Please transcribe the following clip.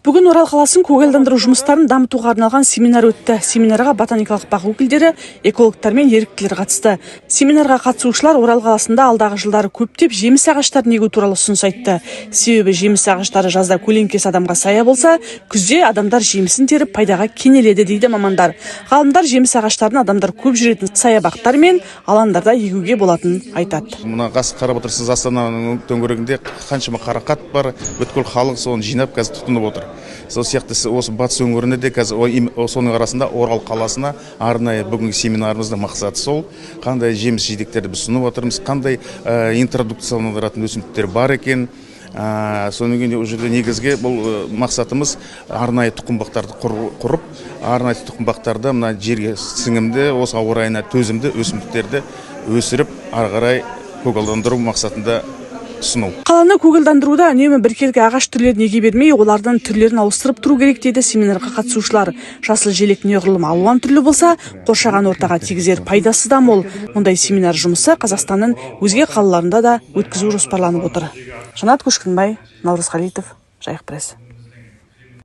Бүгін Орал қаласын көгалдандыру жұмыстарын дамытуға арналған семинар өтті. Семинарға ботаникалық бақ өкілдері, экологтар мен еріктілер қатысты. Семинарға қатысушылар Орал қаласында алдағы жылдары көптеп жеміс ағаштарын егу туралы ұсыныс айтты. Себебі жеміс ағаштары жазда көлеңкесі адамға сая болса, күзде адамдар жемісін теріп пайдаға кенеледі дейді мамандар. Ғалымдар жеміс ағаштарын адамдар көп жүретін саябақтар мен алаңдарда егуге болатынын айтады. Мына қарап отырсыз, Астананың төңірегінде қаншама қарақат бар, бүткіл халық соны жинап қазір тұтынып отыр. Сол сияқты осы батыс өңірінде де қазір соның арасында Орал қаласына арнайы бүгінгі семинарымыздың мақсаты сол. Қандай жеміс жидектерді біз ұсынып отырмыз, қандай интродукцияланатын өсімдіктер бар екен. Сонымен кейін ол жерде негізге бұл мақсатымыз арнайы тұқымбақтарды құрып, арнайы тұқымбақтарды мына жерге сіңімді, осы ауа райына төзімді өсімдіктерді өсіріп, ары қарай көгалдандыру мақсатында ұсыну. Қаланы көгалдандыруда үнемі біркелкі ағаш түрлерін еге бермей, олардың түрлерін ауыстырып тұру керек дейді семинарға қатысушылар. Жасыл желек неғұрлым алуан түрлі болса, қоршаған ортаға тигізер пайдасы да мол. Мұндай семинар жұмысы Қазақстанның өзге қалаларында да өткізу жоспарланып отыр. Жанат Көшкінбай, Наурыз Қалитов, Жайық пресс.